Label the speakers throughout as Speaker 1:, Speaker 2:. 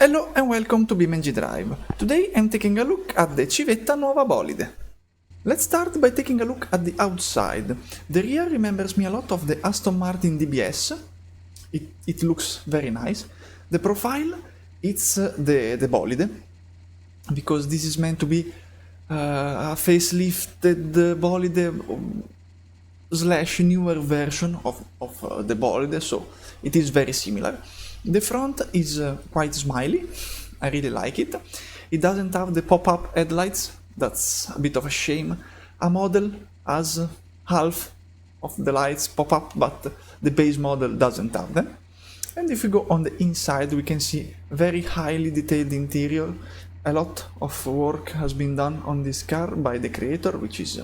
Speaker 1: Hello and welcome to BeamNG.drive. Today I'm taking a look at the Civetta Nuova Bolide. Let's start by taking a look at the outside. The rear remembers me a lot of the Aston Martin DBS. It looks very nice. The profile, it's the Bolide, because this is meant to be a facelifted Bolide slash newer version of the Bolide, so it is very similar. The front is quite smiley, I really like it. It doesn't have the pop-up headlights, that's a bit of a shame. A model has half of the lights pop up, but the base model doesn't have them. And if we go on the inside, we can see very highly detailed interior. A lot of work has been done on this car by the creator, which is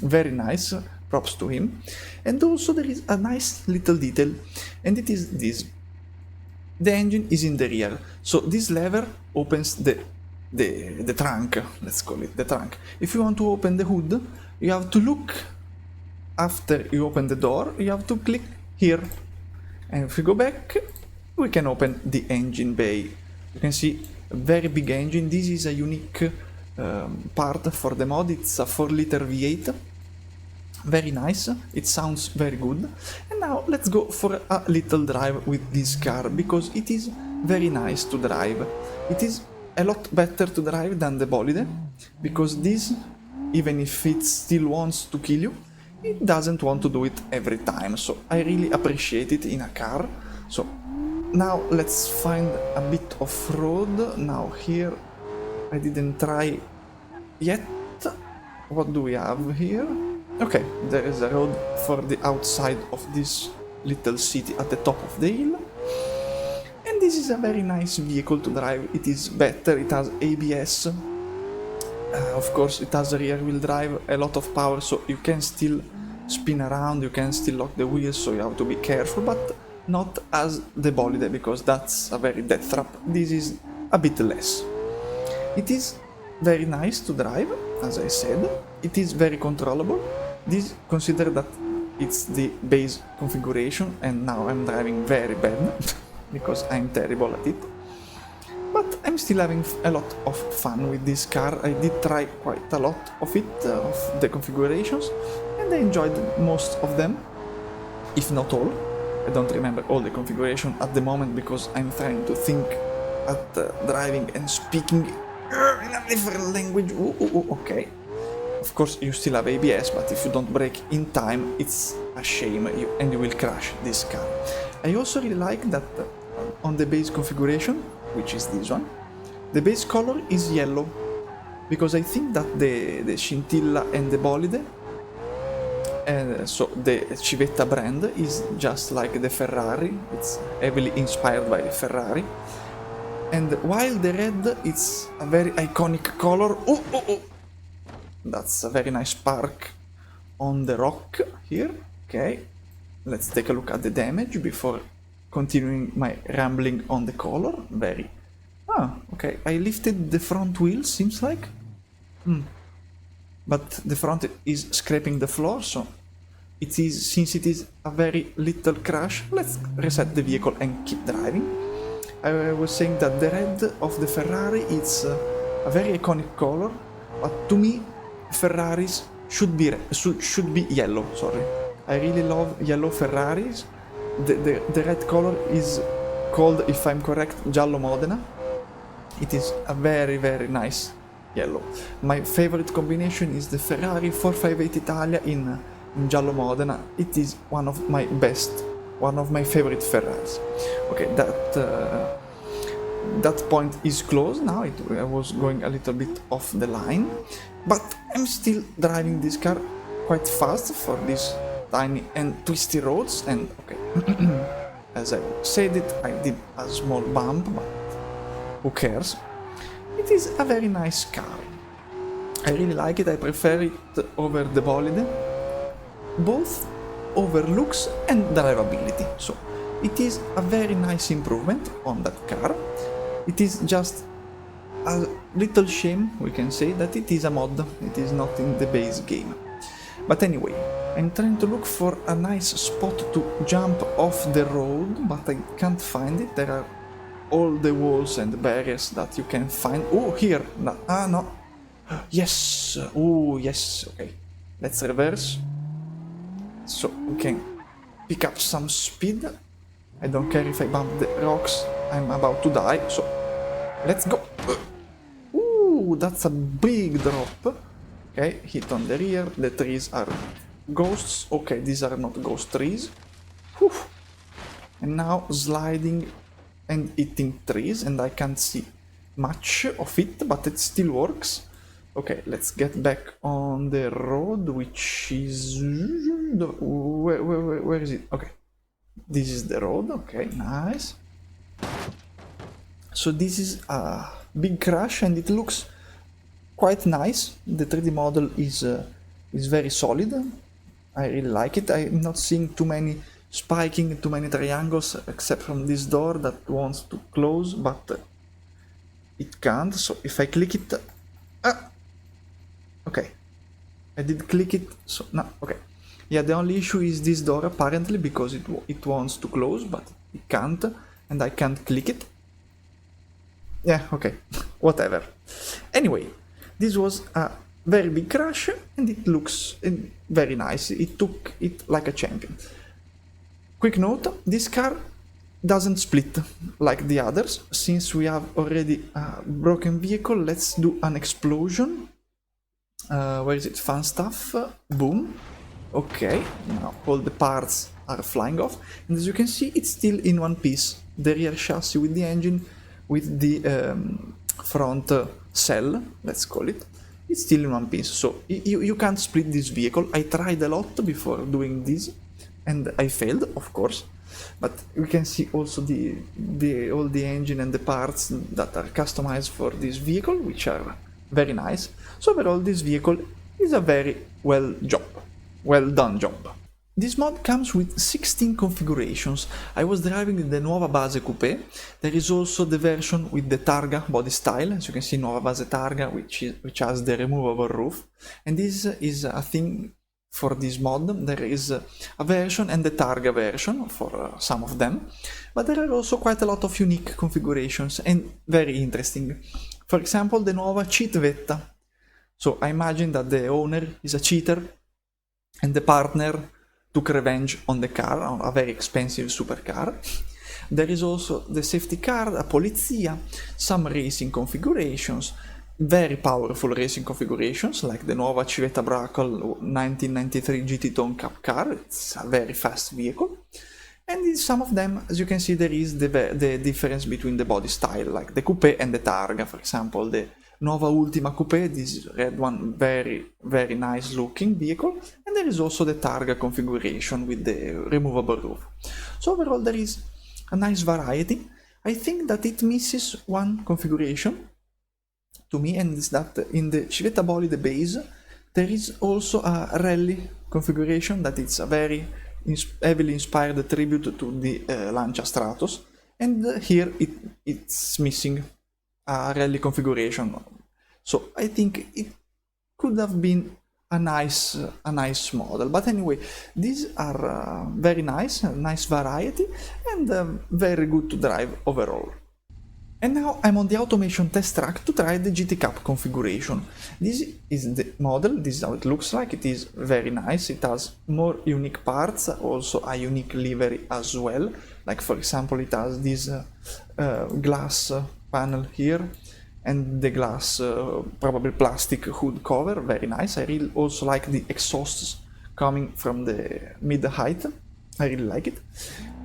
Speaker 1: very nice, props to him. And also there is a nice little detail, and it is this. The engine is in the rear, so this lever opens the trunk, let's call it the trunk. If you want to open the hood, you have to look after you open the door, you have to click here. And if we go back, we can open the engine bay. You can see a very big engine. This is a unique part for the mod. It's a 4-liter V8. Very nice, it sounds very good. And now let's go for a little drive with this car, because it is very nice to drive. It is a lot better to drive than the Bolide, because this, even if it still wants to kill you, it doesn't want to do it every time, so I really appreciate it in a car. So now let's find a bit of road. Now here I didn't try yet. What do we have here? Okay, there is a road for the outside of this little city at the top of the hill. And this is a very nice vehicle to drive. It is better, it has ABS. Of course, it has rear wheel drive, a lot of power, so you can still spin around, you can still lock the wheels, so you have to be careful, but not as the Bolide, because that's a very death trap. This is a bit less. It is very nice to drive, as I said. It is very controllable. This, consider that it's the base configuration, and now I'm driving very bad because I'm terrible at it. But I'm still having a lot of fun with this car. I did try quite a lot of it, of the configurations, and I enjoyed most of them, if not all. I don't remember all the configuration at the moment because I'm trying to think at driving and speaking in a different language. Okay. Of course, you still have ABS, but if you don't brake in time, it's a shame, and you will crash this car. I also really like that on the base configuration, which is this one, the base color is yellow, because I think that the Scintilla and the Bolide, so the Civetta brand, is just like the Ferrari. It's heavily inspired by the Ferrari. And while the red is a very iconic color, that's a very nice spark on the rock here. Okay, let's take a look at the damage before continuing my rambling on the color. Okay, I lifted the front wheel, seems like. But the front is scraping the floor, so since it is a very little crash, let's reset the vehicle and keep driving. I was saying that the red of the Ferrari is a very iconic color, but to me Ferraris should be yellow. Sorry, I really love yellow Ferraris. The red color is called, if I'm correct, Giallo Modena. It is a very, very nice yellow. My favorite combination is the Ferrari 458 Italia in Giallo Modena. It is one of my favorite Ferraris. Okay, that point is closed now. I was going a little bit off the line, but I'm still driving this car quite fast for these tiny and twisty roads. And okay, as I said it, I did a small bump, but who cares? It is a very nice car. I really like it. I prefer it over the Bolide, both over looks and drivability. So it is a very nice improvement on that car. It is just a little shame, we can say, that it is a mod. It is not in the base game. But anyway, I'm trying to look for a nice spot to jump off the road, but I can't find it. There are all the walls and barriers that you can find. Oh, here, no, no, yes, oh yes, okay, let's reverse, so we can pick up some speed. I don't care if I bump the rocks, I'm about to die, so let's go. Ooh, that's a big drop. Okay, hit on the rear, the trees are ghosts. Okay, these are not ghost trees. Whew. And now sliding and hitting trees, and I can't see much of it, but it still works. Okay, let's get back on the road, which is... Where is it? Okay, this is the road. Okay, nice. So this is a big crash, and it looks quite nice. The 3D model is very solid. I really like it. I'm not seeing too many spiking, too many triangles, except from this door that wants to close, but it can't. So if I click it, okay, I did click it. So no, okay, yeah. The only issue is this door apparently, because it wants to close, but it can't, and I can't click it. Yeah, okay, whatever. Anyway, this was a very big crash, and it looks very nice. It took it like a champion. Quick note, this car doesn't split like the others. Since we have already a broken vehicle, let's do an explosion. Where is it? Fun stuff. Boom. Okay, now all the parts are flying off, and as you can see, it's still in one piece. The rear chassis with the engine, with the front cell, let's call it, it's still in one piece. So you can't split this vehicle. I tried a lot before doing this, and I failed, of course. But we can see also all the engine and the parts that are customized for this vehicle, which are very nice. So overall, this vehicle is a very well done job. This mod comes with 16 configurations. I was driving the Nuova Base Coupé. There is also the version with the Targa body style, as you can see, Nuova Base Targa, which has the removable roof. And this is a thing for this mod. There is a version and the Targa version for some of them, but there are also quite a lot of unique configurations and very interesting. For example, the Nuova Civetta. So I imagine that the owner is a cheater and the partner took revenge on the car, on a very expensive supercar. There is also the safety car, a Polizia, some racing configurations, very powerful racing configurations, like the Nuova Civetta Brackle 1993 GT Tone Cup car. It's a very fast vehicle. And in some of them, as you can see, there is the difference between the body style, like the Coupé and the Targa. For example, the Nuova Ultima Coupé, this red one, very nice looking vehicle. And there is also the Targa configuration with the removable roof. So overall, there is a nice variety. I think that it misses one configuration to me, and it's that in the Civetta Bolide base, there is also a rally configuration that is a very heavily inspired tribute to the Lancia Stratos, and here it's missing a rally configuration. So I think it could have been a nice model. But anyway, these are very nice, a nice variety, and very good to drive overall. And now I'm on the automation test track to try the GT Cup configuration. This is the model, this is how it looks like. It is very nice, it has more unique parts, also a unique livery as well. Like for example, it has this glass panel here, and the glass, probably plastic hood cover, very nice. I really also like the exhausts coming from the mid-height, I really like it.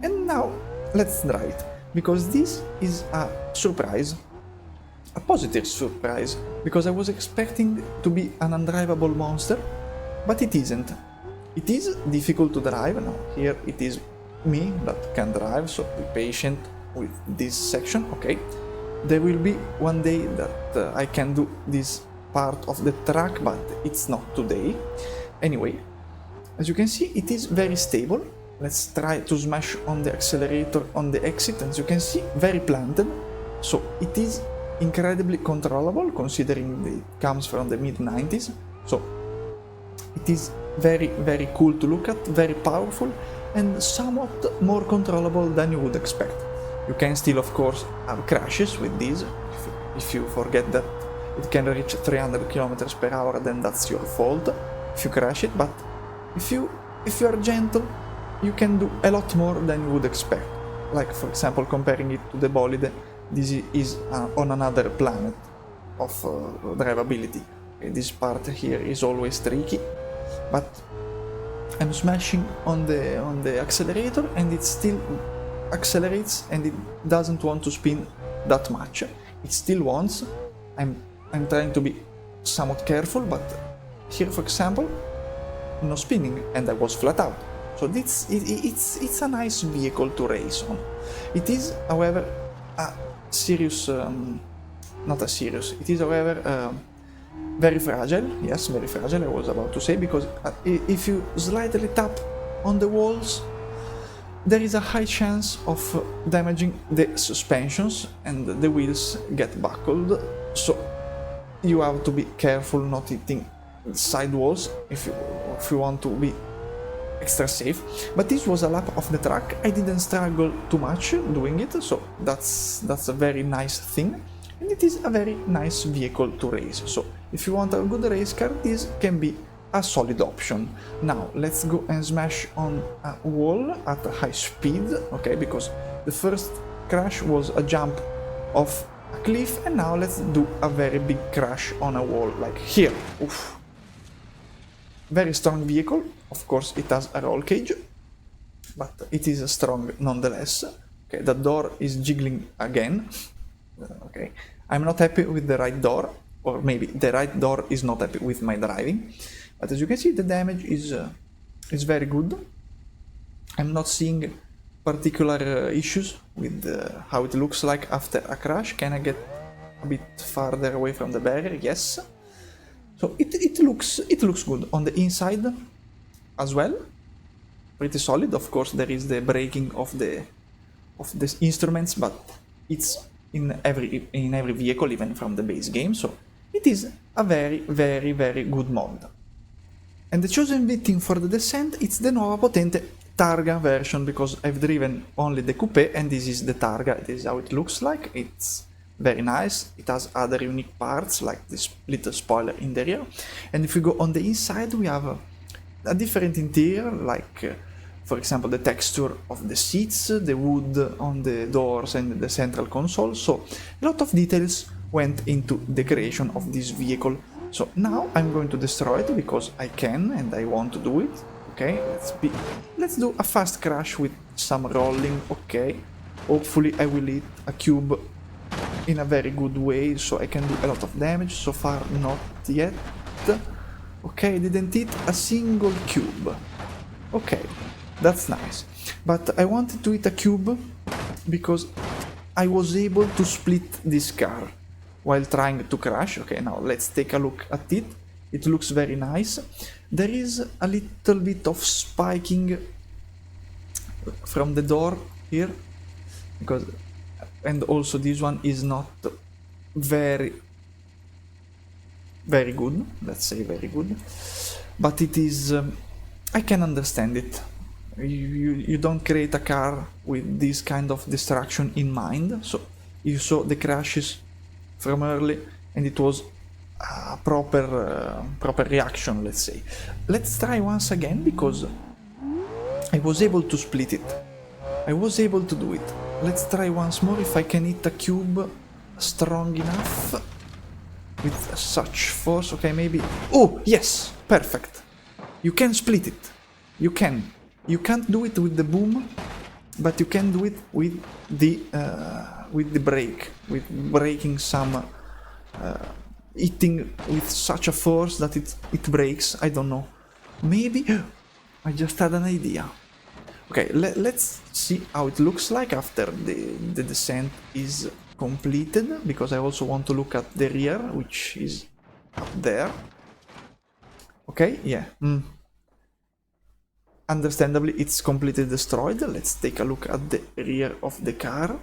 Speaker 1: And now let's drive it, because this is a surprise, a positive surprise, because I was expecting to be an undrivable monster, but it isn't. It is difficult to drive. Now here it is me that can drive, so be patient with this section, okay? There will be one day that I can do this part of the track, but it's not today. Anyway, as you can see, it is very stable. Let's try to smash on the accelerator on the exit. As you can see, very planted. So it is incredibly controllable, considering it comes from the mid-90s. So it is very cool to look at, very powerful, and somewhat more controllable than you would expect. You can still, of course, have crashes with these. If you forget that it can reach 300 km per hour, then that's your fault if you crash it. But if you are gentle, you can do a lot more than you would expect. Like, for example, comparing it to the Bolide, this is on another planet of drivability. Okay, this part here is always tricky, but I'm smashing on the accelerator and it still accelerates and it doesn't want to spin that much. It still wants. I'm trying to be somewhat careful, but here, for example, no spinning and I was flat out. So it's a nice vehicle to race on. It is, however, a serious, not a serious, it is, however, very fragile. Yes, very fragile, I was about to say, because if you slightly tap on the walls, there is a high chance of damaging the suspensions and the wheels get buckled. So you have to be careful not hitting side walls if you want to be extra safe. But this was a lap of the track. I didn't struggle too much doing it, so that's a very nice thing, and it is a very nice vehicle to race. So if you want a good race car, this can be a solid option. Now let's go and smash on a wall at a high speed, okay, because the first crash was a jump off a cliff, and now let's do a very big crash on a wall, like here. Oof. Very strong vehicle. Of course it has a roll cage, but it is strong nonetheless. Okay, the door is jiggling again. Okay, I'm not happy with the right door, or maybe the right door is not happy with my driving, but as you can see, the damage is very good. I'm not seeing particular issues with how it looks like after a crash. Can I get a bit farther away from the barrier? Yes. So it looks good on the inside as well. Pretty solid. Of course, there is the braking of the instruments, but it's in every vehicle, even from the base game. So it is a very good mod. And the chosen victim for the descent, it's the Nuova Potente Targa version, because I've driven only the coupe and this is the Targa. This is how it looks like. It's very nice. It has other unique parts like this little spoiler in the rear. And if we go on the inside, we have a different interior, like for example the texture of the seats, the wood on the doors and the central console. So a lot of details went into the creation of this vehicle. So now I'm going to destroy it because I can and I want to do it. Okay, let's do a fast crash with some rolling. Okay, hopefully I will hit a cube in a very good way, so I can do a lot of damage. So far not yet. Okay, I didn't hit a single cube. Okay, that's nice. But I wanted to hit a cube because I was able to split this car while trying to crash. Okay, now let's take a look at it. It looks very nice. There is a little bit of spiking from the door here, because, and also this one is not very good, let's say very good, but it is, I can understand it. You don't create a car with this kind of destruction in mind, so you saw the crashes from early and it was a proper reaction, let's say. Let's try once again, because I was able to split it. I was able to do it. Let's try once more if I can hit a cube strong enough with such force. Okay, maybe. Oh, yes, perfect. You can split it. You can. You can't do it with the boom, but you can do it with the brake, with braking some, hitting with such a force that it breaks. I don't know. Maybe. I just had an idea. Okay, let's see how it looks like after the descent is completed, because I also want to look at the rear, which is up there. Okay, yeah. Understandably, it's completely destroyed. Let's take a look at the rear of the car.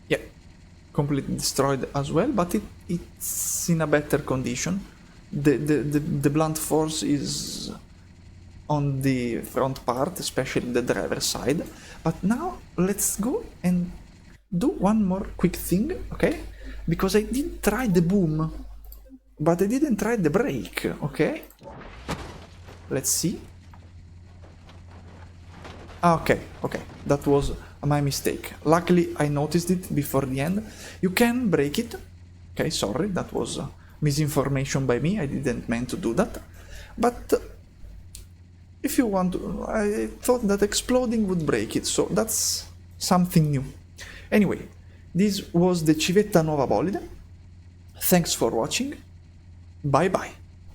Speaker 1: Yeah, completely destroyed as well, but it's in a better condition. The blunt force is on the front part, especially the driver side. But now let's go and do one more quick thing, okay? Because I did try the boom, but I didn't try the brake, okay? Let's see. Okay, that was my mistake. Luckily, I noticed it before the end. You can break it. Okay, sorry, that was misinformation by me. I didn't mean to do that. But if you want to, I thought that exploding would break it, so that's something new. Anyway, this was the Civetta Nuova Bolide. Thanks for watching. Bye bye.